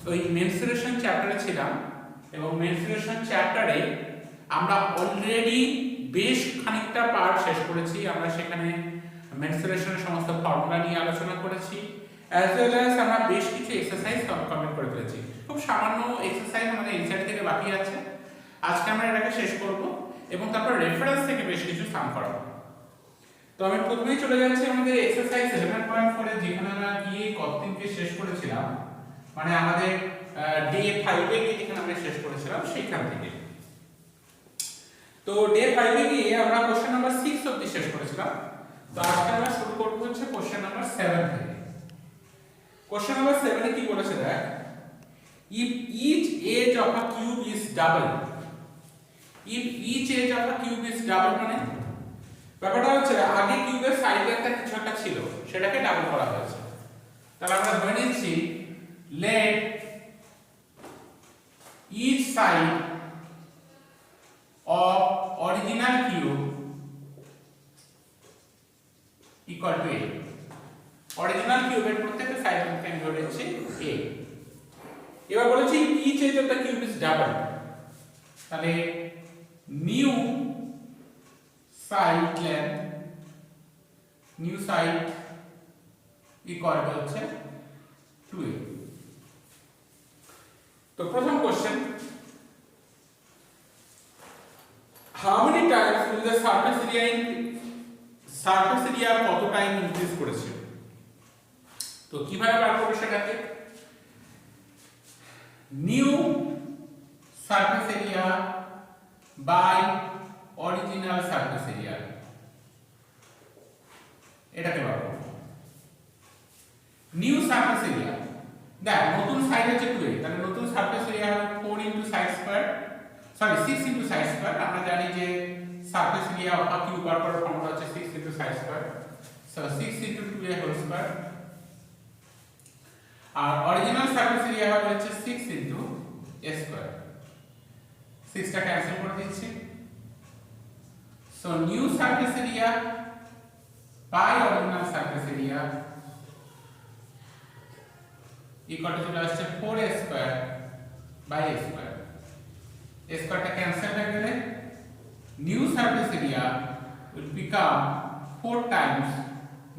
ওই মেনসুরেশন চ্যাপ্টারে ছিলাম এবং মেনসুরেশন চ্যাপ্টারে আমরা অলরেডি বেশ খানিকটা পার্ট শেষ করেছি। আমরা সেখানে মেনসুরেশনের সমস্ত ফর্মুলা নিয়ে আলোচনা করেছি, অ্যাজ ওয়েল অ্যাজ আমরা বেশ কিছু এক্সারসাইজ কমপ্লিট করে ফেলেছি। খুব সামান্য এক্সারসাইজ আমাদের এনসিইআরটি থেকে বাকি আছে। আজকে আমরা এটাকে শেষ করব এবং তারপর রেফারেন্স থেকে বেশ কিছু সাম করাবো। তো আমি প্রথমেই চলে যাচ্ছি আমাদের এক্সারসাইজ 11.4 এ, যেখানে আমরা গিয়ে কতদিনকে শেষ করেছিলাম, মানে আমাদের ডে 5 এ গিয়ে যেখানে আমরা শেষ করেছিলাম সেইখান থেকে। তো ডে 5 এ গিয়ে আমরা কোশ্চেন নাম্বার 6 অবধি শেষ করেছিলাম। তো আজকে আমরা শুরু করব হচ্ছে কোশ্চেন নাম্বার 7 থেকে। কোশ্চেন নাম্বার 7 এ কি বলেছে দেখ, if each edge of a cube is double, if each edge of a cube is double মানে ব্যাপারটা হচ্ছে আগে কিউবের সাইডে একটা কিছু একটা ছিল, সেটাকে ডাবল করা হয়েছে। তাহলে আমরা ধরে নিচ্ছি let each side of original cube equal to a, original কিউবের প্রত্যেকটা সাইডের মধ্যে আমি ধরে নিচ্ছি a। এবার বলেছি each edge of the cube is double, তাহলে new side length, new side equal to হচ্ছে 2a। তো প্রথম question, how many times will the surface area কত টাইম ইনক্রিজ করেছে? তো কিভাবে বার করব সেটাকে, new surface area by original surface area, এটাকে বার করব। নিউ সারফেস এরিয়া দেখ, নতুন সাইড হচ্ছে 2a, তাহলে নতুন সারফেস এরিয়া হবে 4 into side square, sorry 6 into side square. আমরা জানি যে surface area of a cube বার করার ফর্মুলা হচ্ছে 6 into side square, so 6 into 2a whole square. আর অরিজিনাল সারফেস এরিয়া হবে হচ্ছে 6 ইনটু a স্কয়ার, 6টা ক্যান্সেল করে দিচ্ছি। So new surface area by original surface area equal to চলে আসছে 4a square by a square. a স্কয়ারটা cancel হয়ে গেলে new surface area will become 4 times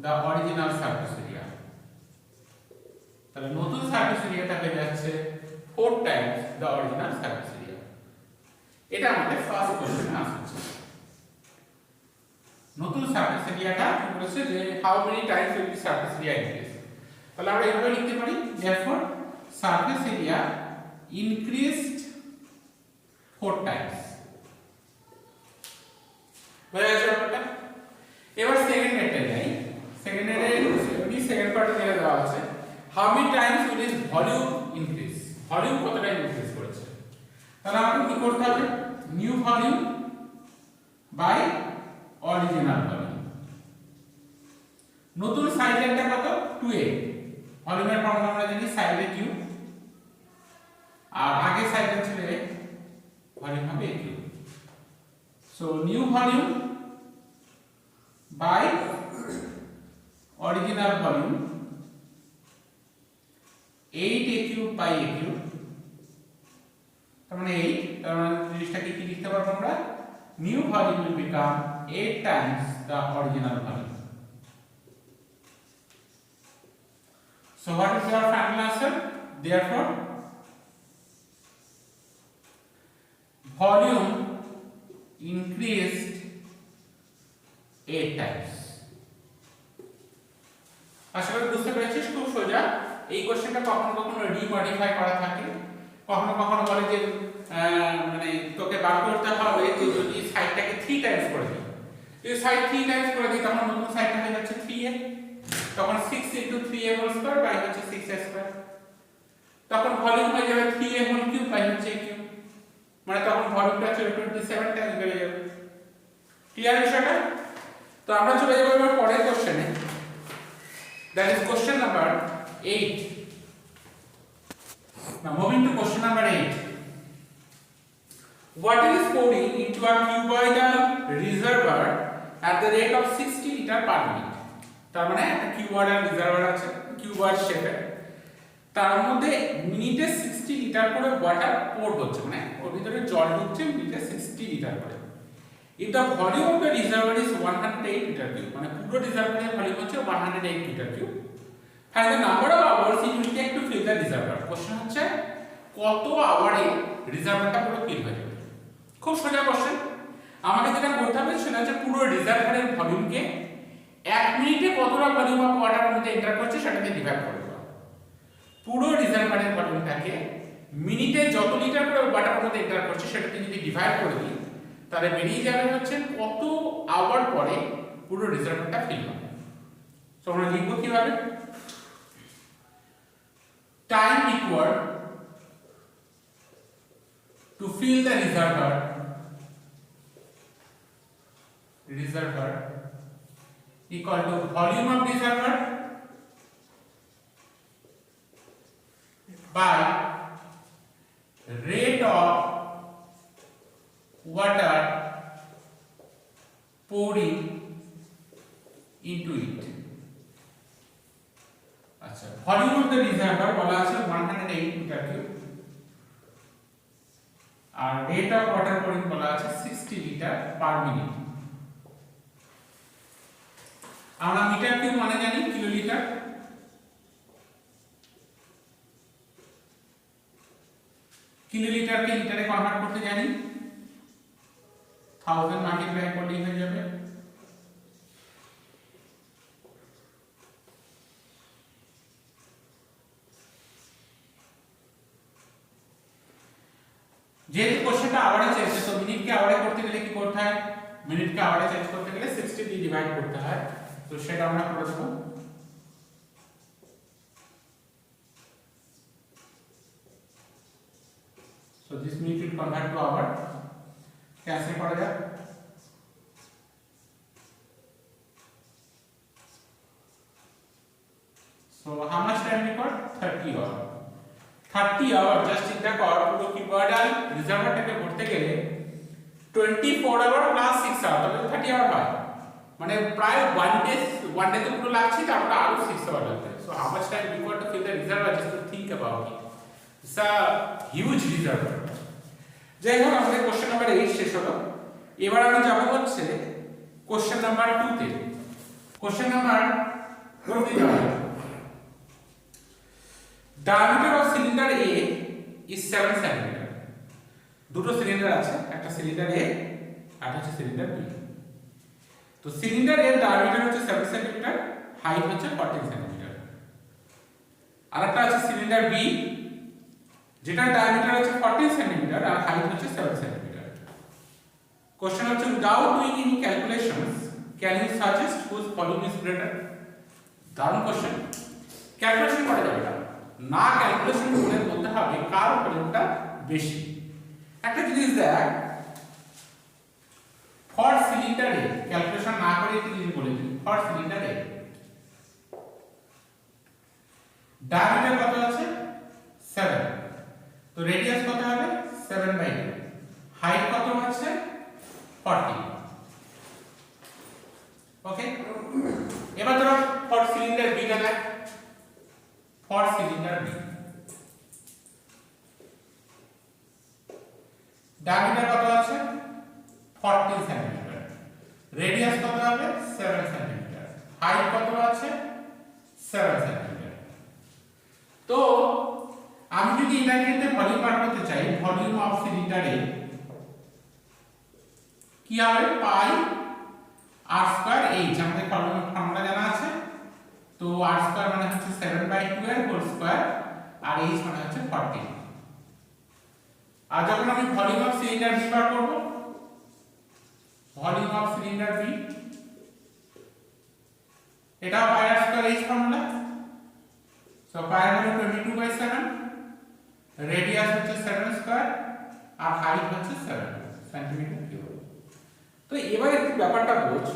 the original surface area, তাহলে নতুন সারফেস এরিয়াটা হয়ে যাচ্ছে 4 times the original surface area। এটা আমাদের ফার্স্ট কোশ্চেনে আসছে। নতুন সারফেস এরিয়াটা কি বলেছে যে how many times will be surface area increase, তাহলে আমরা এইভাবে লিখতে পারি therefore surface area increased 4 times। বুঝা গেছে ব্যাপারটা? এবার সেকেন্ড মেথডে যাই। সেকেন্ড মেথডে এমনি সেকেন্ড পার্টে দিয়ে দেওয়া আছে how many times will its volume increase, volume কত টাইম ইনক্রিজ করেছে। তাহলে আমাকে কি করতে হবে, new volume by original volume. নতুন সাইড লেন্থটা কত, 2a, ভলিউমের ফর্মুলা আমরা জানি সাইড এ কিউব, আর আগে সাইড লেন্থ ছিল a, ভলিউম হবে a cube. So new volume by original volume 8a cube by a cube, তার মানে 8, তার মানে জিনিসটাকে কি লিখতে পারবো আমরা, new volume will become 8 times the original volume। So what is your final answer? Therefore volume increased 8 times। আশা করি বুঝতে পেরেছিস, খুব সোজা। এই কোশ্চেনটা কখনো কখনো রিমডিফাই করা থাকে, কখনো কখনো বলে যে মানে তোকে বার করতে হবে যে যদি সাইডটাকে 3 টাইমস করে দিই, যদি সাইড 3 টাইমস করে দিই তখন নতুন সাইডটা হয়ে যাচ্ছে 3a, তখন 6 into 3a whole square by হচ্ছে 6a স্কয়ার, তখন ভলিউম হয়ে যাবে 3a হোল কিউব বাই হচ্ছে a কিউব, মানে তখন ভলিউমটা হচ্ছে 27 টাইমস বেড়ে যাবে। ক্লিয়ার বিষয়টা? তো আমরা চলে যাব এবার পরের কোশ্চেনে, that is question number 8। Now moving to question number 8. Water is pouring into a cuboidal reservoir at the rate of 60 liter per minute। তার মানে একটা কিউবয়েডাল রিজার্ভার আছে, কিউবয়েড শেপের, তার মধ্যে মিনিটে 60 লিটার করে ওয়াটার পোর হচ্ছে, মানে ওর ভিতরে জল ঢুকছে মিনিটে 60 লিটার করে। if the volume of the reservoir is 108 liter cube, মানে পুরো রিজার্ভারের ভলিউম হচ্ছে 108 litre cube, find the number of hours it will take to fill the reservoir। Question হচ্ছে কত আওয়ারে রিজার্ভারটা পুরো ফিল হয়ে যাবে। খুব সোজা কোশ্চেন। আমাকে যেটা করতে হবে সেটা হচ্ছে পুরো রিজার্ভারের ভলিউমকে 1 মিনিটে কতটা ভলিউম অফ ওয়াটার মধ্যে এন্টার করছে সেটাকে ডিভাইড করে দেওয়া। পুরো রিজার্ভারের ভলিউমটাকে মিনিটে যত লিটার করে ওয়াটার মধ্যে এন্টার করছে সেটাকে যদি ডিভাইড করে দিই তাহলে বেরিয়ে যাবে হচ্ছে কত আওয়ার পরে পুরো রিজার্ভারটা ফিল হবে। সো আমরা লিখব কিভাবে, time required to fill the reservoir equal to volume of reservoir by rate of water pouring into it। আচ্ছা, ভলিউম অফ দ্য রিজার্ভার বলা আছে 108 লিটার কিউব, আর রেট অফ ওয়াটার পোরিং বলা আছে 60 লিটার পার মিনিট। আমরা metre cube মানে জানি kilolitre, কিলোলিটারকে লিটারে কনভার্ট করতে জানি, 1000 মাল্টিপ্লাই করলেই হয়ে যাবে। যেহেতু কোশ্চেনটা আওয়ারে চেয়েছে তো মিনিটকে আওয়ারে করতে গেলে কি করতে হয়, মিনিটকে আওয়ারে চেঞ্জ করতে গেলে 60 দিয়ে ডিভাইড করতে হয়, তো সেটা আমরা করে দেব। so this minute will convert to hour, cancel करा जाए, so how much time required, 30 hour। 30 hour just চিন্তা কর পুরো কিউবাডাল রিজার্ভারটাকে ভরতে গেলে 24 আওয়ার প্লাস 6 আওয়ার তাহলে 30 আওয়ার হয়, মানে প্রায় ওয়ান ডে তো পুরো লাগছে, তারপর আরো 6 আওয়ার লাগবে। So how much time required to fill the reservoir, just to think about it, it's a huge reservoir. যাই হোক আমাদের কোশ্চেন নাম্বার 8 শেষ হলো। এবার আমি যাব হচ্ছে কোশ্চেন নাম্বার 2 তে। কোশ্চেন নাম্বার 2 তে যাব, diameter of cylinder A is 7 cm। দুটো সিলিন্ডার আছে, একটা সিলিন্ডার A আর একটা সিলিন্ডার B। তো সিলিন্ডার এর ডায়ামিটার হচ্ছে 7 cm, হাইট হচ্ছে 14 cm। আরেকটা আছে সিলিন্ডার B যেটার ডায়ামিটার হচ্ছে 14 cm আর হাইট হচ্ছে 7 cm। কোশ্চেন হচ্ছে without doing any calculations can you suggest whose volume is greater। দারুণ কোশ্চেন, ক্যালকুলেশন করা যাবে না, ক্যালকুলেশন করে বলতে হবে কার ভলিউমটা বেশি। একটা জিনিস দেখ, ফর সিলিন্ডার এ ক্যালকুলেশন না করে একটা জিনিস বলে দিই, ফর সিলিন্ডার এ ডায়ামিটার কত আছে 7, তো রেডিয়াস কত হবে 7/2, হাইট কত আছে 40। ওকে, এবার ধরো ফর সিলিন্ডার বি টা দেখ, ফর সিলিন্ডার বি ডায়ামিটার কত আছে 14 cm, রেডিয়াস কত হবে 7 cm, হাইট কত আছে 7 cm। তো আমি যদি এটার ক্ষেত্রে ভলিউম বার করতে চাই, ভলিউম অফ সিলিন্ডার এ কি হবে পাই r স্কয়ার h, আমাদের ফর্মুলা জানা আছে। তো r স্কয়ার মানে হচ্ছে 7/2 এর হোল স্কয়ার আর h মানে হচ্ছে 14। আর যখন আমি ভলিউম অফ সিলিন্ডার বি বার করব, ভলিউম অফ সিলিন্ডার বি এটা pi r square h formula. So pi হলো 22/7, রেডিয়াস হচ্ছে 7 স্কয়ার আর হাইট হচ্ছে 7 সেন্টিমিটার কিউব। তো এবার একটু ব্যাপারটা বোঝ,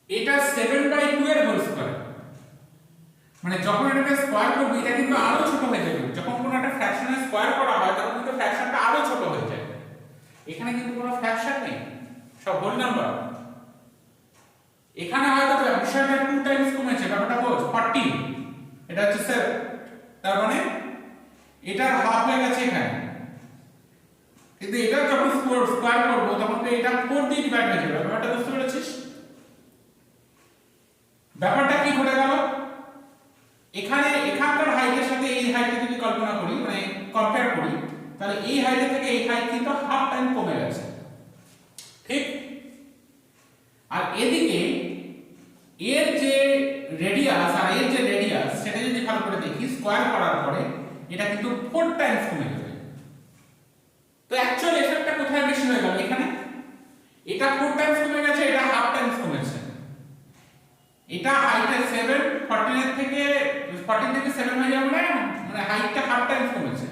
এটা 7/2 এর হোল স্কয়ার, মানে যখন এটাকে স্কয়ার করব এটা কিন্তু আরো ছোট হয়ে যাবে। যখন কোনো একটা ফ্র্যাকশনে স্কয়ার করা হয় তখন কিন্তু ফ্র্যাকশনটা আরো ছোট হয়ে যায়। এখানে কিন্তু কোনো ফ্র্যাকশন নেই, সব হোল নাম্বার। এখানে হয়তো বিষয়টা 2 টাইমস কমেছে, ব্যাপারটা বোঝ 40, এটা হচ্ছে 7, তার মানে এটার হাফ হয়ে গেছে এখানে, কিন্তু এটা যখন স্কয়ার করব তখন তো এটা 4 দিয়ে ডিভাইড হয়ে যাবে। ব্যাপারটা বুঝতে পেরেছিস? ব্যাপারটা কি ঘটে গেল, এখানে এখানকার হাইটের সাথে এই হাইটে যদি কল্পনা করি, মানে কম্পেয়ার করি, তাহলে এই হাইট থেকে এই হাইট কিন্তু হাফ টাইম কমে গেছে, ঠিক? আর এদিকে এর যে রেডিয়াস আর এর যে রেডিয়াস সেটা যদি ভালো করে দেখি, স্কয়ার করার পরে এটা কিন্তু 4 টাইমস কমে যাবে। তো অ্যাকচুয়াল এফেক্টটা কোথায় বেশি হয়ে গেল? এখানে এটা 4 টাইমস কমে গেছে, এটা হাফ টাইমস কমেছে। এটা হাইটে 7, 14 থেকে 7 হয়ে যাবে না, মানে হাইটটা হাফ টাইমস কমেছে।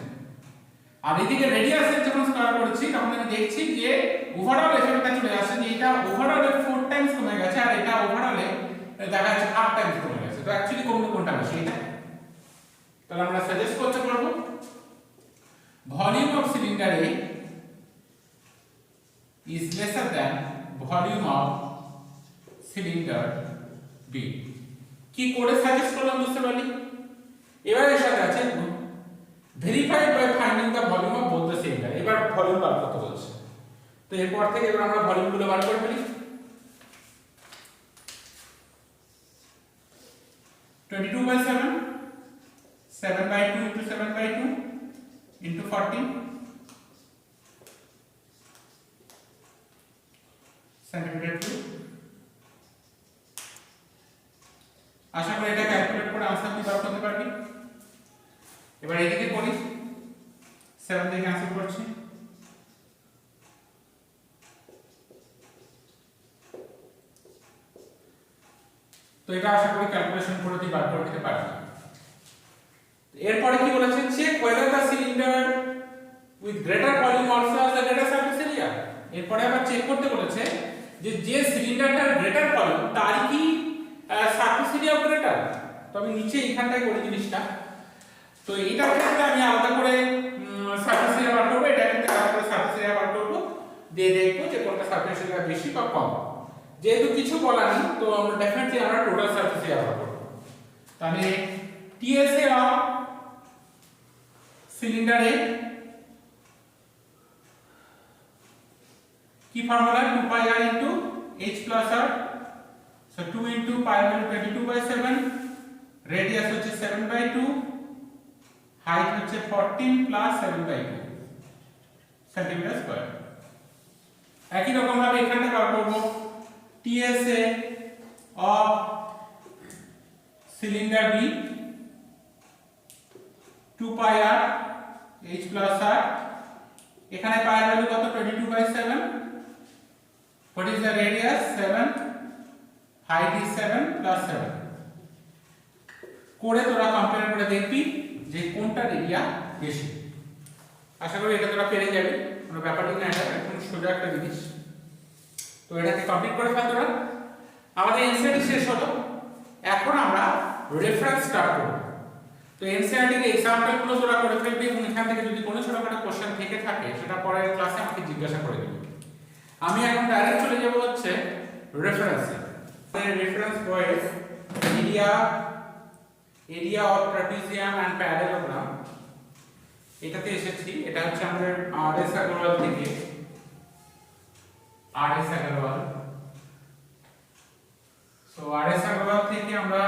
আর এদিকে রেডিয়াসের যখন স্কয়ার করেছি তখন আমি দেখছি যে ওভারঅল এফেক্টটা চলে আসছে, যে এটা ওভারঅলে 4 টাইমস কমে গেছে আর এটা ওভারঅলে দেখা যাচ্ছে হাফ টাইমস কমে গেছে। তো অ্যাকচুয়ালি কোনটা বেশি? এটা। তাহলে আমরা সাজেস্ট করতে পারবো volume of cylinder A is lesser than volume of cylinder B। কি করে সাজেস্ট করলাম বুঝতে পারলি? এবার এর সাথে আছে verified by finding the volume of both the cylinder. এবার ভলিউম বার করতে বলছে। তো এরপর থেকে এবার আমরা ভলিউমগুলো বার করে ফেলি। 22/7, 7/2 into 7/2 into 14 centimeter cube। আশা করি এটা ক্যালকুলেট করে आंसर তুই বার করতে পারবি। এবার এদিকে করি, 7 দিয়ে ক্যান্সেল করছি, তো এটা আশা করি ক্যালকুলেশন করে তুই বার করে দিতে পারবি। এরপরে কি বলেছে, check whether the cylinder with greater volume also has a greater surface area। এরপরে আবার চেক করতে বলেছে যে সিলিন্ডারটার গ্রেটার ভলিউম তার কি সারফেস এরিয়া গ্রেটার। তো আমি নিচে এইখানটায় করি জিনিসটা, তো এইটার ক্ষেত্রে আমি আলাদা করে সারফেস এরিয়া বার করব, এটা ক্ষেত্রে আলাদা করে সারফেস এরিয়া বার করব, দিয়ে দেখবো যে কোনটা সারফেস এরিয়া বেশি বা কম। যেহেতু কিছু বলা নেই তো আমরা ডেফিনেটলি আমরা টোটাল সারফেস এরিয়া বার করব। তাহলে টিএসএ অফ সিলিন্ডার A কি formula, 2 pi r into h plus r, so 2 into pi মানে 22/7, রেডিয়াস হচ্ছে 7/2, হাইট হচ্ছে 14 plus 7/2 সেন্টিমিটার স্কয়ার। একই রকম ভাবে এখানটা বার করব TSA of cylinder B 2 pi r h plus r, এখানে pi এর ভ্যালু কত, 22/7, what is the radius, 7, height is 7 plus 7। করে তোরা কম্পেয়ার করে দেখবি যে কোনটা এরিয়া বেশি। আশা করি এটা তোরা পেরে যাবে, কোনো ব্যাপারই না, এটা একদম সোজা একটা জিনিস। তো এটাকে কমপ্লিট করে ফেল তোরা। আমাদের এনসিআরটি শেষ হলো, এখন আমরা রেফারেন্স স্টার্ট করব। তো এনসিআরটির এক্সাম্পলগুলো তোরা করে ফেলবি এবং এখান থেকে যদি কোনো ছোটখাটো কোশ্চেন থেকে থাকে সেটা পরের ক্লাসে আমাকে জিজ্ঞাসা করে দিবি। আমি এখন ডাইরেক্ট চলে যাব হচ্ছে রেফারেন্সে। Reference boys area of trapezium and parallelogram, এটাতে এসেছি। এটা হচ্ছে আমাদের আরএস আগরওয়াল থেকে, RS Agarwal. So RS Agarwal থেকে আমরা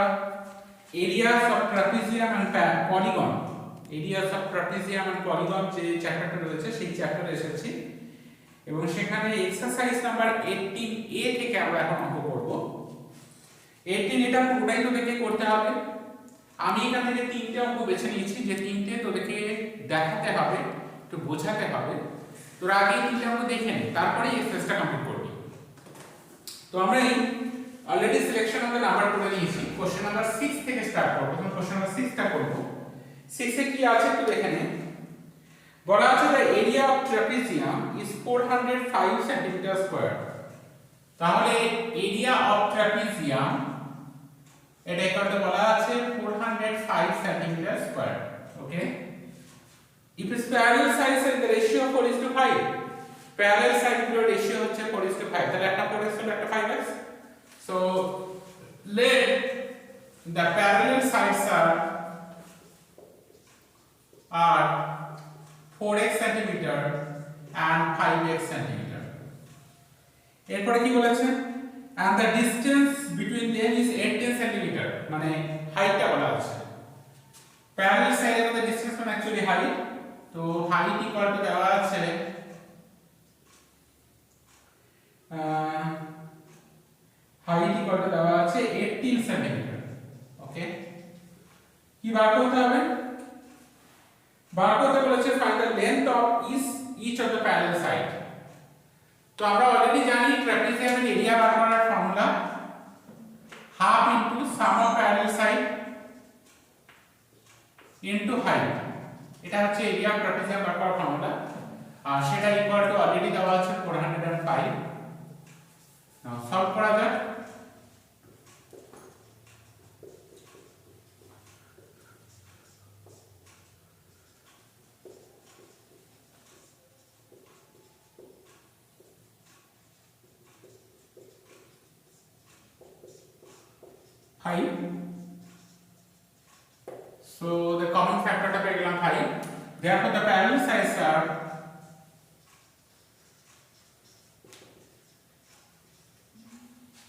areas of trapezium and polygon, areas of trapezium and polygon যে চ্যাপ্টারটা রয়েছে সেই চ্যাপ্টারে এসেছি এবং সেখানে এক্সারসাইজ নাম্বার 18A থেকে আমরা এখন অঙ্ক করব। 18 এটা পুরোটাই তোদেরকে করতে হবে। আমি এখান থেকে 3টে অঙ্ক বেছে নিয়েছি, যে 3টে তোদেরকে দেখাতে হবে, একটু বোঝাতে হবে। তোরা আগে 3টে অঙ্ক দেখে নে, তারপরে এক্সারসাইজটা কমপ্লিট করবি। তো আমরা already selection of the number করে নিয়েছি। কোশ্চেন নাম্বার 6 থেকে স্টার্ট করব। প্রথম কোশ্চেন নাম্বার 6টা করব। 6 এ কি আছে একটু দেখে নে। বলা আছে the area of trapezium is 405 centimeter square। তাহলে এরিয়া অফ ট্রাপিজিয়াম এটা করতে বলা আছে 405 centimeter square। Okay, if its parallel sides and the ratio 4:5, parallel সাইডগুলোর রেশিও হচ্ছে 4:5, তাহলে একটা 4x হলো একটা 5x। So let the parallel sides are are 4x centimeter and 5x centimeter. এরপরে কি বলেছে, and the distance between them is 18 centimeter, মানে হাইটটা বলা আছে। প্যারালাল সাইডের মধ্যে ডিসটেন্স মানে অ্যাকচুয়ালি হাইট, তো হাইট ইকুয়াল টু দেওয়া আছে হাইট ইকুয়াল টু দেওয়া আছে 18 সেন্টিমিটার। ওকে, কি বার করতে হবে? বার করতে বলেছে find the length of each of the parallel side. তো আমরা অলরেডি জানি ট্রাপিজিয়ামের এরিয়া বার করার formula half into sum of parallel side into height. এটা হচ্ছে এরিয়া অফ ট্রাপিজিয়াম বার করার ফর্মুলা, আর সেটা ইকুয়াল টু অলরেডি দেওয়া আছে 405। নাও সলভ করা যাক। Five. So the common factor টা পেয়ে গেলাম 5. Therefore the parallel sides are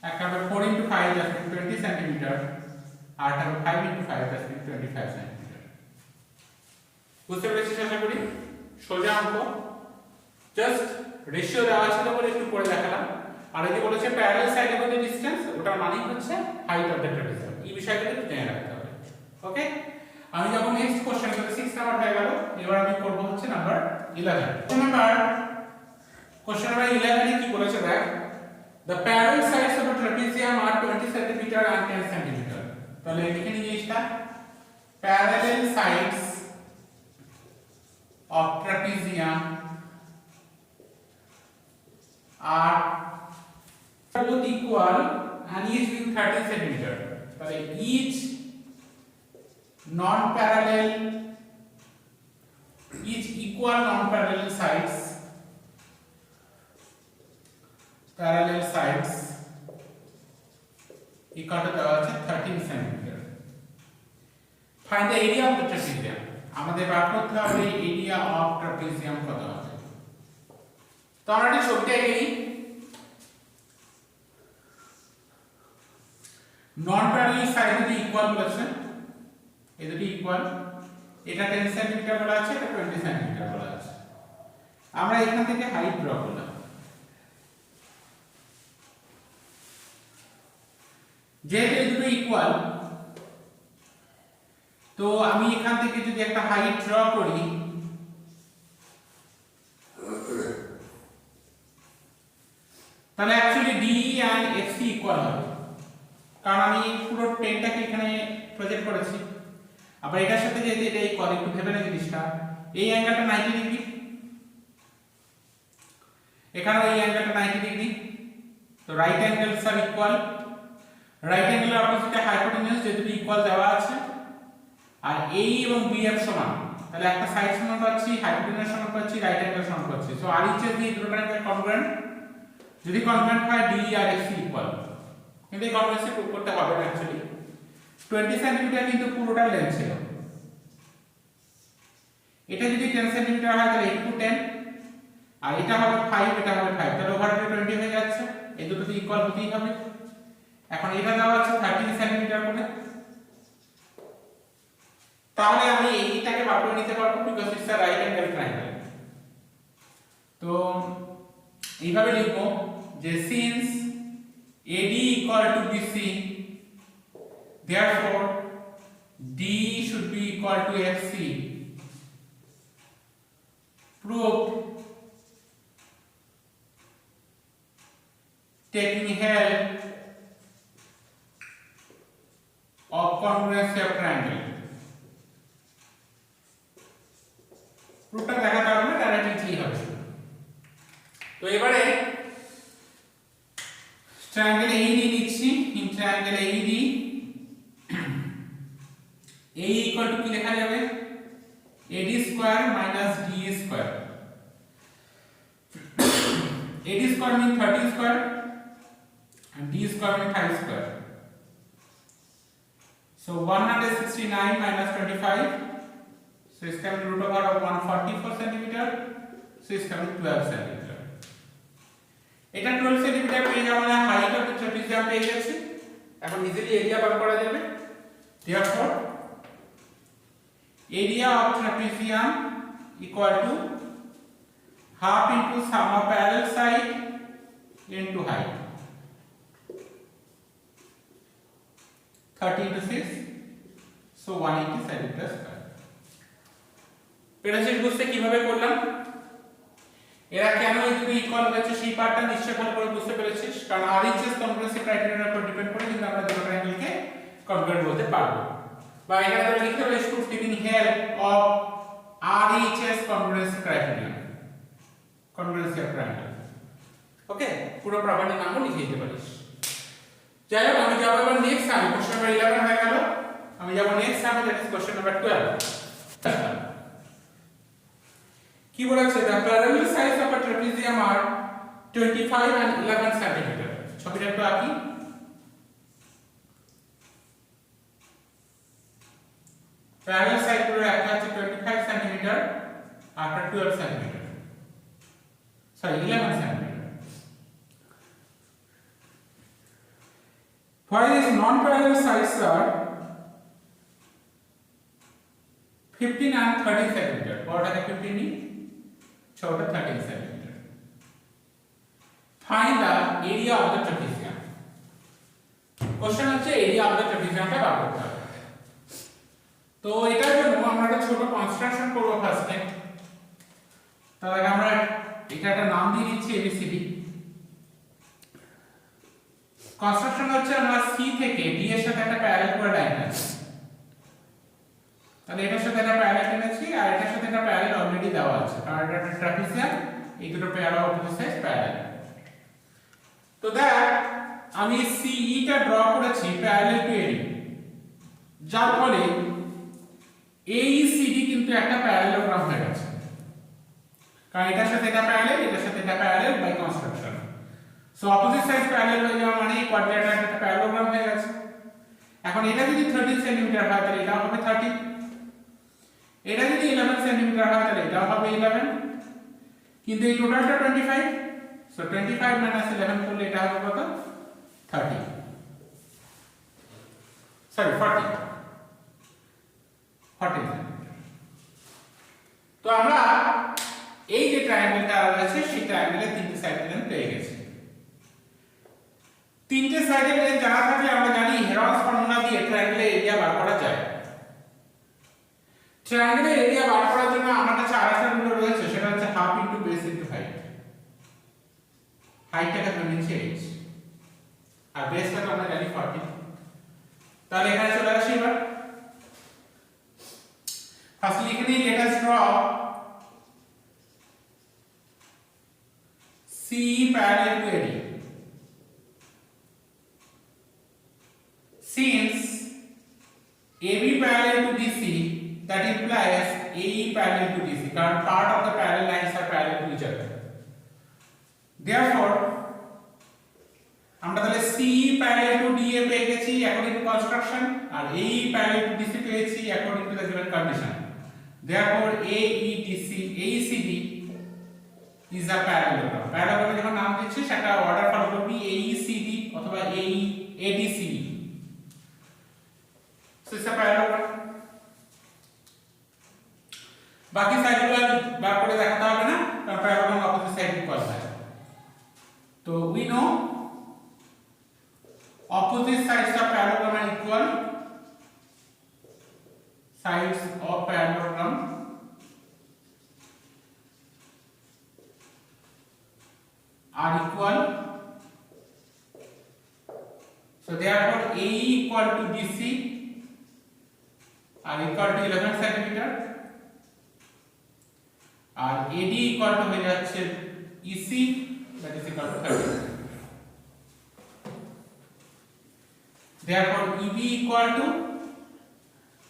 একটা 4 into 5 that means 20 centimeter, আর একটা 5 into 5 that means 25 centimeter. বুঝতে পেরেছিস আশা করি? সোজা অঙ্ক, জাস্ট রেশিও দেওয়া ছিল বলে একটু করে দেখালাম। আর এই যে বলেছে প্যারালাল সাইডের মধ্যে ডিসটেন্স, ওটার মানে হচ্ছে হাইট অফ দ্য ট্রাপিজিয়াম। এই বিষয়গুলো একটু জেনে রাখতে হবে। ওকে, আমি যখন নেক্সট কোশ্চেন করব 6 নাম্বার হয়ে গেল, এবার আমি করব হচ্ছে নাম্বার 11। কোশ্চেন নাম্বার 11 এ কি বলেছে দেখ, the parallel sides of a trapezium are 20 cm and 10 cm। তাহলে লিখে নিই জিনিসটা, parallel sides of trapezium are both equal and each being 30 cm। তাহলে each equal non-parallel sides equal to দেওয়া আছে 13 cm। find the area of the trapezium। আমাদের বার করতে হবে এরিয়া অফ ট্রাপিজিয়াম কত হবে। তো আমরা একটা ছবিটা এঁকে নিই। নন প্যারালাল সাইড যদি ইকুয়াল বলেছে, এই দুটো ইকুয়াল, এটা 10 সেন্টিমিটার বলা আছে, এটা 20 সেন্টিমিটার বলা আছে। আমরা এখান থেকে হাইট ড্র করলাম। যেহেতু এই দুটো ইকুয়াল, তো আমি এখান থেকে যদি একটা হাইট ড্র করি, তাহলে actually D and FC equal হবে, কারণ আমি পুরো পেনটাকে এখানে প্রজেক্ট করেছি। আবার এটার সাথে যেহেতু এটা ইকুয়াল, একটু ভেবে নেই জিনিসটা, এই অ্যাঙ্গেলটা 90 ডিগ্রি, এখানেও এই অ্যাঙ্গেলটা 90 ডিগ্রি। তো রাইট অ্যাঙ্গেলস আর ইকুয়াল, রাইট অ্যাঙ্গেলের অপোজিটে হাইপোটেনিউজ যেহেতু ইকুয়াল দেওয়া আছে, আর এই এবং বি এর সমান, তাহলে একটা সাইড সমান পাচ্ছি, হাইপোটেনিউজ সমান পাচ্ছি, রাইট অ্যাঙ্গেল সমান পাচ্ছি। সো আর ইচ এর দি দুটোটার কনগ্রুয়েন্ট, যদি কনগ্রুয়েন্ট হয় ডি আর এফসি ইকুয়াল, কিন্তু এই কনগ্রুয়েন্সি প্রুভ করতে হবে না অ্যাকচুয়ালি। 20 সেন্টিমিটার কিন্তু পুরোটার লেন্থ ছিল, এটা যদি 10 সেন্টিমিটার হয় তাহলে 8 to 10, আর এটা হবে 5, এটা হবে 5, তাহলে ওভারঅল 20 হয়ে যাচ্ছে। এই দুটো তো ইকুয়াল হতেই হবে। এখন এটা দেওয়া আছে 13 সেন্টিমিটার করে, তাহলে আমি এইটাকে বার করে নিতে পারবো, because it's a right angle triangle. তো এইভাবে লিখবো যে since AD equal to BC, therefore D should be equal to FC. Proved taking help of congruency of triangle. প্রুফটা দেখাতে হবে না, ডাইরেক্টলি হবে। তো এবারে ট্রায়াঙ্গেল AED নিচ্ছি, in triangle AED A equal to কি লেখা যাবে, AD square minus DE square। AD square means 30 square and D square means 5 square। So 169 minus 25, so So it's coming root over of 144 centimeter. So it's coming 12 centimeter. এটা 12 centimetre পেয়ে যাওয়া মানে height of the trapezium পেয়ে গেছে। এখন easily area বার করা যাবে। Therefore area of trapezium equal to half into sum of parallel side into height. 30 into 6, so 180 centimeter square. পেরেছিস বুঝতে কিভাবে করলাম? এরা কেন এই দুটো ইকুয়াল হয়েছে সেই পার্টটা নিশ্চয় ভালো করে বুঝতে পেরেছিস, কারণ RHS কনগ্রুয়েন্সি ক্রাইটেরিয়ার উপর ডিপেন্ড করে কিন্তু আমরা দুটো ট্রায়াঙ্গেলকে কনভার্ট বলতে পারবো। বা এখানে আমরা লিখতে পারি to taking help of RHS congruency criteria, congruency of triangle. Okay, পুরো প্রপার্টির নামও লিখে দিতে পারিস। যাই হোক, আমি যাব এবার নেক্সট সাম। কোশ্চেন নাম্বার 11 হয়ে গেল, আমি যাব next some, that is question number 12। কি বলেছে? the parallel sides of a trapezium are 25 and 11 cm. ছবিটা একটু আঁকি। প্যারালাল সাইড গুলো একটা আছে 25 cm আর একটা 12 cm, sorry 11 cm। while these non-parallel sides are 15 and 30 cm, বড়টাকে 15 নি, ছোটটা 13 cm. find the area of the trapezium. Question হচ্ছে এরিয়া অফ দ্য ট্রাপিজিয়ামটা বার করতে হবে। তো এটার জন্য আমরা একটা ছোট কনস্ট্রাকশন করব ফার্স্টে। তার আগে আমরা এটা একটা নাম দিয়ে দিচ্ছি ABCD। কনস্ট্রাকশন হচ্ছে আমরা C থেকে D এর সাথে একটা প্যারালাল করে লাইন আছে, তাহলে এটার সাথে একটা প্যারালাল টেনেছি আর এটার সাথে একটা প্যারালাল অলরেডি দেওয়া আছে, কারণ এটা একটা ট্রাপিজিয়াম, এই দুটো প্যারালাল অপোজিট সাইড প্যারালাল। তো দেখ আমি CE টা ড্র করেছি প্যারালাল টু AD, যার ফলে AECD কিন্তু একটা প্যারালেলোগ্রাম হয়ে গেছে, কারণ এটার সাথে এটা প্যারালাল, এটার সাথে এটা parallel by construction. So opposite side parallel হয়ে যাওয়া মানে কোয়াড্রিল্যাটারাল একটা প্যারালেলোগ্রাম হয়ে গেছে। এখন এটা যদি 30 সেন্টিমিটার হয় তাহলে এটা হবে 30, এটা যদি 11 সেন্টিমিটার হয় তাহলে এটা হবে 11, কিন্তু এই টোটালটা 25, সো 25 মাইনাস 11 করলে এটা হবে কত? 30, সরি 40 সেন্টিমিটার। তো আমরা এই যে ট্রায়াঙ্গেলটা রয়েছে সেই ট্রায়াঙ্গেলের তিনটে সাইডের লেন্থ পেয়ে গেছি। তিনটে সাইডের লেন্থ জানা থাকলে আমরা জানি হেরনস ফর্মুলা দিয়ে ট্রায়াঙ্গেলের এরিয়া বার করা যায়। ট্রায়াঙ্গেলের এরিয়া বার করার জন্য আমার কাছে আরেকটা রুল রয়েছে, সেটা হচ্ছে half into base into height. হাইটটাকে ধরে নিচ্ছি h আর বেসটাকে আমরা জানি 40। তাহলে এখানে চলে আসি এবার। ফার্স্টলি এখানে let us draw CE parallel to AD. Since AB parallel to DC, that implies AE parallel to DC, কারণ part of the parallel lines are parallel to each other. Therefore আমরা তাহলে CE parallel to DA পেয়ে গেছি according to construction, R AE parallel to DC পেয়েছি according to the given condition. Therefore AECD is a parallelogram. Parallelogram যখন নাম দিচ্ছি সেটা order follow করবি AECD অথবা ADCD. So it's a parallelogram. বাকি সাইডগুলো বার করে দেখাতে হবে না, কারণ প্যারাবোলাম অপোজিট সাইড ইকুয়াল হয়। তো we know opposite sides of parallelogram are equal. Sides of parallelogram are equal. So therefore AE equal to DC are equal to 11 centimeter, R AD equal to হয়ে যাচ্ছে EC, that is equal to 30. Therefore EB equal to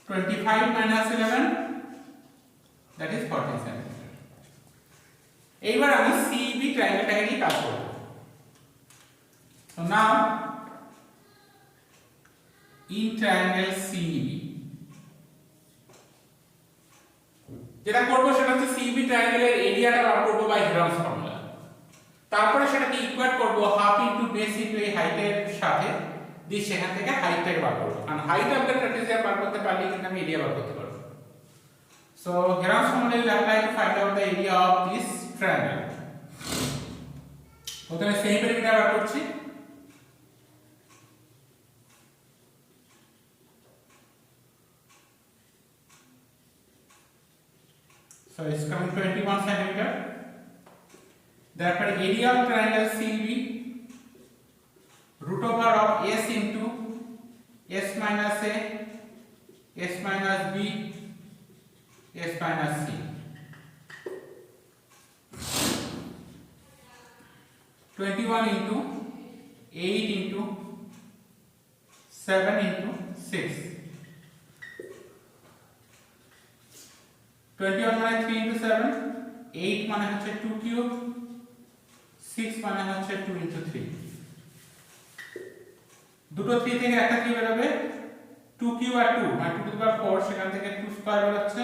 25 minus 11, that is 40 centimeter. এইবার আমি CEB ট্রায়াঙ্গেলটাকে নিয়ে কাজ করব। So now in triangle CEB, যেটা করব সেটা হচ্ছে সিবি ট্রায়াঙ্গেলের এরিয়াটা বার করব বাই হেরনস ফর্মুলা। তারপরে সেটাকে ইকুয়েট করব হাফ ইনটু বেস ইনটু এই হাইটের সাথে, দিয়ে সেখান থেকে হাইটটাকে বার করব, কারণ হাইট অফ দ্য ট্রাপিজিয়াম বার করতে পারলে কিন্তু আমি এরিয়া বার করতে পারবো। So Heron's formula will apply to find out the area of this triangle. প্রথমে সেমি পেরিমিটার বার করছি। So it's coming 21 centimeter. Therefore, area of triangle CB root over of S into S minus A, S minus B, S minus C. 21 into 8 into 7 into 6. 21 মানে 3 into 7, 8 মানে হচ্ছে 2 cube, 6 মানে হচ্ছে 2 into 3। দুটো 3 থেকে একটা 3 বেরোবে, 2 কিউব আর 2 মানে 2 টু দি পাওয়ার 4, সেখান থেকে 2 স্কয়ার বেরোচ্ছে,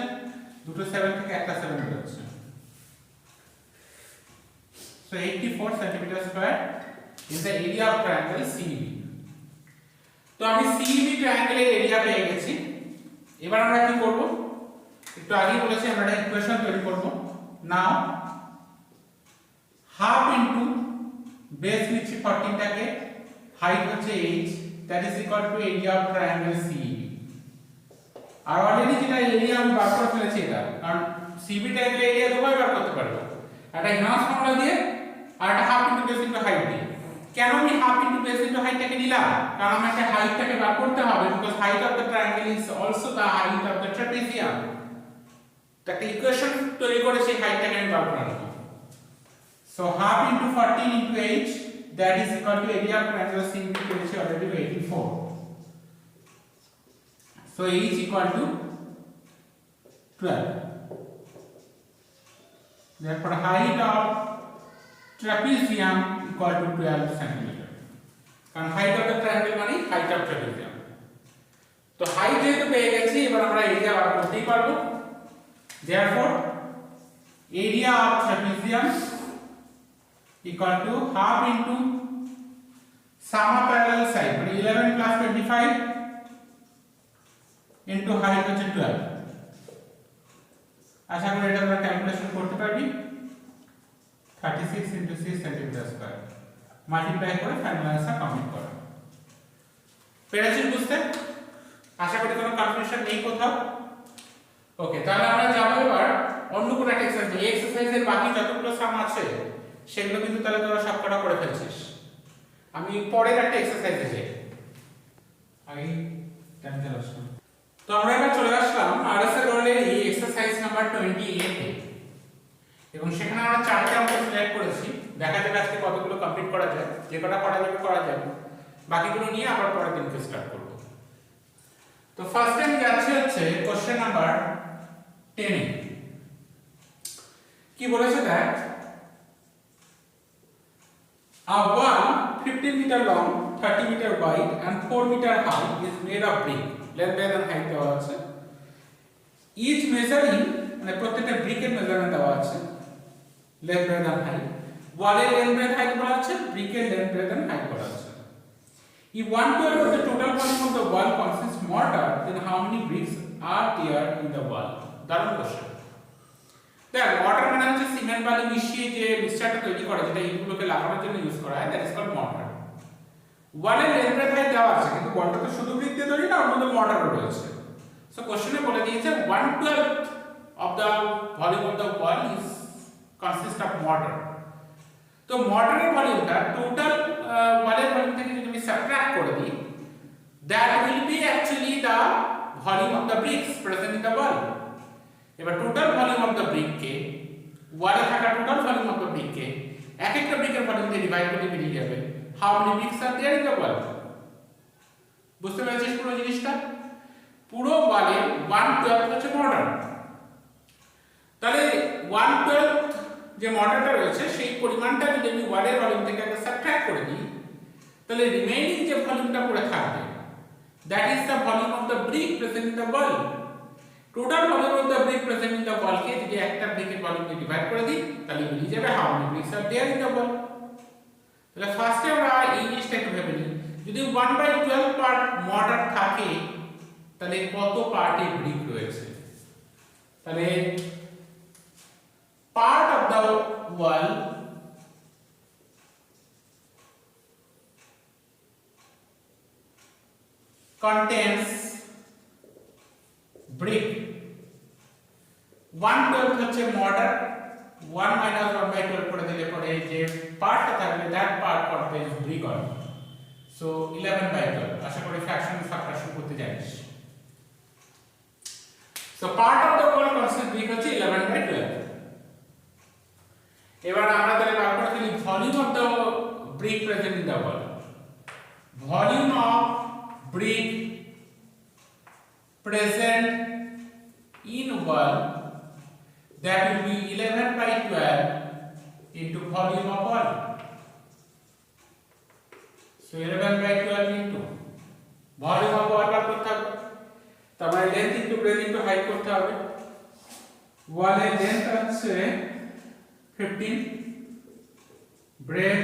দুটো 7 থেকে একটা 7 বেরোচ্ছে। So 84 centimeter square is the area of triangle CEB. তো আমি CEB ট্রায়াঙ্গেলের এরিয়া পেয়ে গেছি। এবার আমরা কি করব? একটু আগেই বলেছি আমরা একটা ইকুয়েশন তৈরি করব। নাও হাফ ইনটু বেস নিচ্ছি 14 টাকে, হাইট হচ্ছে h, that is equal to area of triangle CEB। আর অলরেডি যেটা এরিয়া আমি বার করে ফেলেছি এটা, কারণ CEB ট্রায়াঙ্গেলের এরিয়া দুবার বার করতে পারবো, একটা হেরনস ফর্মুলা দিয়ে আর একটা half into base into height দিয়ে। কেন আমি হাফ ইনটু বেস ইনটু হাইটটাকে নিলাম? কারণ আমাকে হাইটটাকে বার করতে হবে, because height of the triangle is also the height of the trapezium. একটা ইকুয়েশন তৈরি করে সেই হাইটটাকে আমি বার করে নেব। So half into 14 into h, that is equal to area of triangle CEB পেয়েছি already 84। So h equal to 12। Therefore height of trapezium equal to 12 centimeter. কারণ height of the triangle মানে height of trapezium। তো height যেহেতু পেয়ে গেছি, এবার আমরা area বার করতেই পারবো। Therefore area of trapezium equal to half into sum of parallel side মানে 11 plus 25 into height হচ্ছে 12। আশা করি এটা আমরা ক্যালকুলেশন করতে পারবি। 36 into 6 centimeter square মাল্টিপ্লাই করে ফাইনাল आंसर কমপ্লিট করো। পেরেছেন বুঝতে? আশা করি কোনো কনফিউশন নেই কোথাও। ওকে, তাহলে আমরা যাব এবার অন্য কোনো একটা এক্সারসাইজ। এই এক্সারসাইজের বাকি যতগুলো সাম আছে সেগুলো কিন্তু তাহলে তোরা সবকটা করে ফেলছিস। আমি পরের একটা এক্সারসাইজে যাই। আগে টাইম চালাচ্ছি। তো আমরা এবার চলে আসলাম আরএসএ রোলের এই এক্সারসাইজ নাম্বার 28 এ, এবং সেখানে আমরা চারটি অঙ্ক সিলেক্ট করেছি। দেখা যাক আজকে কতগুলো কমপ্লিট করা যায়, যে কটা করা যাবে, বাকিগুলো নিয়ে আবার পরের দিনকে স্টার্ট করব। তো ফার্স্ট টাইম যাচ্ছে হচ্ছে কোশ্চেন নাম্বার 10 এ। কি বলেছে দেখ, a wall 15 meter long, 30 meter wide and 4 meter high is made of brick. Length, breadth and height দেওয়া আছে। each measuring মানে প্রত্যেকটা ব্রিকের মেজারমেন্ট দেওয়া আছে, length, breadth and height। ওয়ালের length, breadth, height বলা আছে, ব্রিকের length, breadth and height বলা আছে। if 1/12 of the total volume of the wall consists mortar, then how many bricks are there in the wall? দারুণ question. দেখ, mortar মানে হচ্ছে cement বালি মিশিয়ে যে মিক্সচারটা তৈরি করে, যেটা ইটগুলোকে লাগানোর জন্য ইউজ করা হয়, দ্যাট ইজ কল্ড মর্টার। ওয়ালের লেন্থ, ব্রেডথ, হাইট দেওয়া আছে, কিন্তু ওয়ালটা তো শুধু ব্রিক দিয়ে তৈরি না, ওর মধ্যে মর্টারও রয়েছে। সো কোশ্চেনে বলে দিয়েছে 1/12 of the volume of the wall is consist of mortar। তো মর্টারের ভলিউমটা টোটাল ওয়ালের ভলিউম থেকে যদি আমি সাবট্রাক্ট করে দিই, that will be actually the volume of the bricks present in the wall। এবার total volume of the brick কে, ওয়ালে থাকা total volume of the brick কে এক একটা ব্রিকের ভলিউম দিয়ে ডিভাইড করলে বেরিয়ে যাবে how many bricks are there in the wall. বুঝতে পেরেছিস পুরো জিনিসটা? পুরো ওয়ালে 1/12 হচ্ছে মর্টার। তাহলে 1/12 যে মর্টারটা রয়েছে সেই পরিমাণটা যদি আমি ওয়ালের ভলিউম থেকে একটা সাবট্রাক্ট করে দিই, তাহলে রিমেইনিং যে ভলিউমটা পড়ে থাকবে, that is the volume of the brick present in the wall. Total volume of the brick present in the ওয়ালকে যদি একটা ব্রিকের ভলিউমকে ডিভাইড করে দিই তাহলে বেরিয়ে যাবে how many bricks are there in the wall. তাহলে ফার্স্টে আমরা এই জিনিসটা একটু ভেবে নিই, যদি 1/12 পার্ট মর্টার থাকে তাহলে কত পার্টে ব্রিক রয়েছে। তাহলে part of the wall contains brick 1/12 হচ্ছে মর্টার 1 - 1/12 করে দিলে পরে যে পার্টটা থাকবে that part contains brick on so 11/12 আশা করি ফ্র্যাকশন সাবট্রাকশন করতে জানিস। so part of the wall consists brick হচ্ছে 11/12। এবার আমরা তাহলে বার করে ফেলি volume of the brick present in the wall। Volume of brick present in wall that will be 11/12 into volume of wall, so 11/12 into volume of wall বার করতে হবে, তারপরে length into breadth into height করতে হবে। ওয়ালের length হচ্ছে 15, breadth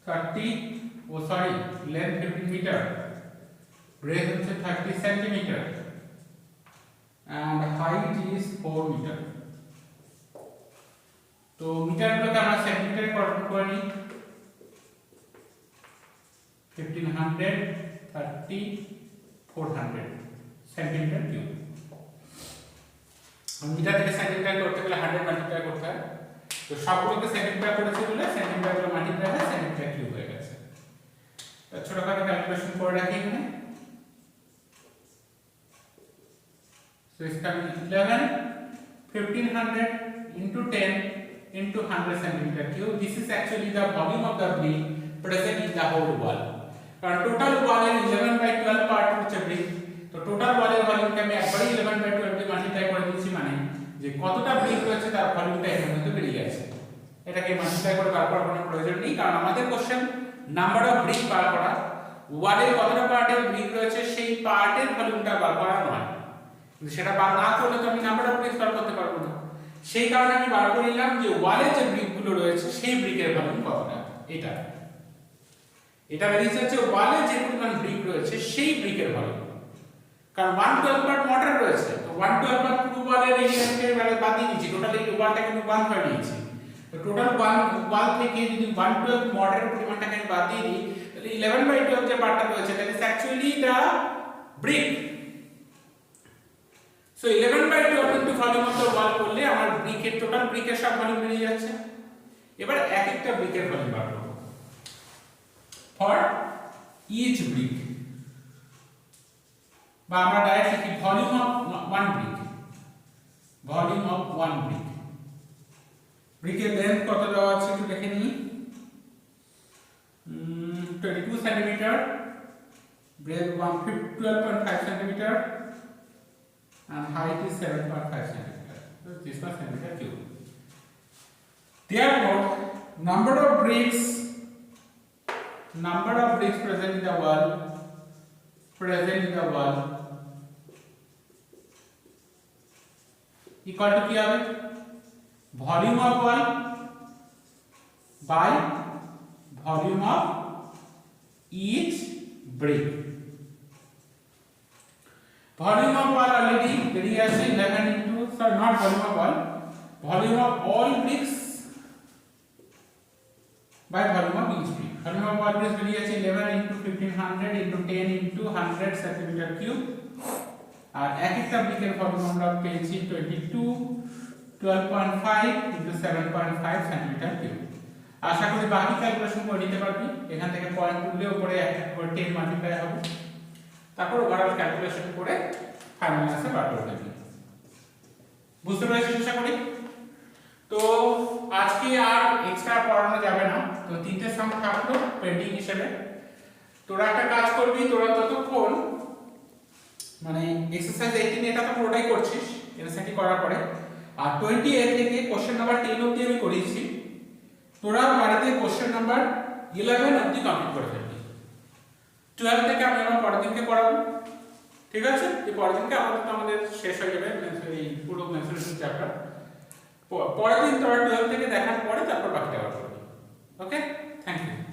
30 length 15 metre, breadth হচ্ছে 30 centimetre and height is 4 metre. তো মিটারগুলোকে আমরা সেন্টিমিটারে কনভার্ট করে নিই 1500 30 400 সেন্টিমিটার কিউব। মিটার থেকে সেন্টিমিটার করতে গেলে 100 মাল্টিপ্লাই করতে হয়, তো সবগুলোকে সেন্টিমিটার করেছে বলে সেন্টিমিটারগুলো মাল্টিপ্লাই হয়ে সেন্টিমিটার কিউব হয়ে গেছে। তো ছোটখাটো ক্যালকুলেশন করে রাখি এখানে। So it's coming 11 1500 into 10 into 100 centimeter cube. This is actually the volume of the brick present in the whole wall. কারণ টোটাল ওয়ালের 11/12 পার্ট হচ্ছে ব্রিক, তো টোটাল ওয়ালের ভলিউমকে আমি একবারই 11/12 দিয়ে মাল্টিপ্লাই করে দিচ্ছি, মানে যে কতটা ব্রিক রয়েছে তার ভলিউমটা এখানে মধ্যে বেরিয়ে গেছে। এটাকে মাল্টিপ্লাই করে বার করার কোনো প্রয়োজন নেই, কারণ আমাদের কোশ্চেন নাম্বার অফ ব্রিক বার করা, ওয়ালের কতটা পার্টের ব্রিক রয়েছে সেই পার্টের ভলিউমটা বার করা নয়। সেটা বার না করলে তো আমি নাম্বার অফ ব্রিকস বার করতে পারবো না, সেই কারণে আমি বার করে নিলাম যে ওয়ালে যে ব্রিকগুলো রয়েছে সেই ব্রিকের ভলিউম কতটা। এটা বেরিয়ে যাচ্ছে ওয়ালে যে পরিমাণ ব্রিক রয়েছে সেই ব্রিকের ভলিউম, কারণ 1/12 পার্ট মর্টার রয়েছে, তো 1/12 পার্ট পুরো ওয়ালের এরিয়াকে বাদ দিয়ে দিয়েছি, টোটাল এই ওয়ালটাকে আমি 1 করে নিয়েছি, তো টোটাল ওয়াল থেকে যদি 1/12 মর্টারের পরিমাণটাকে আমি বাদ দিয়ে দিই তাহলে 11/12 যে পার্টটা রয়েছে that is actually the brick. So 11/12 into volume of the wall করলে আমার ব্রিকের টোটাল ব্রিকের সব ভলিউম বেরিয়ে যাচ্ছে। এবার এক একটা ব্রিকের ভলিউম বার করব ফর ইচ ব্রিক, বা আমরা ডাইরেক্ট লিখি volume of one brick. Volume of one brick, ব্রিকের লেন্থ কত দেওয়া আছে একটু দেখে নিই, 22 centimetre, breadth 12.5 centimetre and height is 7.5 centimeter. So this was centimeter cube. Therefore, number of bricks present in the wall equal to কি হবে, volume of wall by volume of each brick। Volume of wall already বেরিয়ে আসছে 11 into, sorry not volume of wall, volume of all bricks by volume of each brick। volume of all bricks বেরিয়ে আসছে 11 into 1500 into 10 into 100 centimeter cube, আর এক একটা ব্রিকের volume আমরা পেয়েছি 22 12.5 into 7.5 centimeter cube। আশা করি বাকি ক্যালকুলেশন করে নিতে পারবি, এখান থেকে পয়েন্ট তুললে উপরে একটা করে 10 মাল্টিপ্লাই হবে, তারপর ওভারঅল ক্যালকুলেশন করে ফাইনাল অ্যান্সার বার করে দেবি। বুঝতে পেরেছিস আশা করি। তো আজকে আর এক্সট্রা পড়ানো যাবে না, তো তিনটে সাম থাকলো পেন্ডিং হিসেবে। তোরা একটা কাজ করবি, তোরা ততক্ষণ মানে এক্সারসাইজ 18 এটা তো পুরোটাই করছিস এনএসআইটি করার পরে, আর 28 থেকে কোশ্চেন নাম্বার 10 অবধি আমি করিয়েছি, তোরা বাড়িতে কোশ্চেন নাম্বার 11 অবধি কমপ্লিট করে ফেলবি। 12 থেকে আমি আমার পরের দিনকে করাবো, ঠিক আছে, এই পরের দিনকে আপাতত আমাদের শেষ হয়ে যাবে এই পুরো মেনস্ট্রুয়েশন চ্যাপ্টার। পরের দিন তোমরা 12 থেকে দেখার পরে তারপর বাকিটা আবার করবে। ওকে, থ্যাংক ইউ।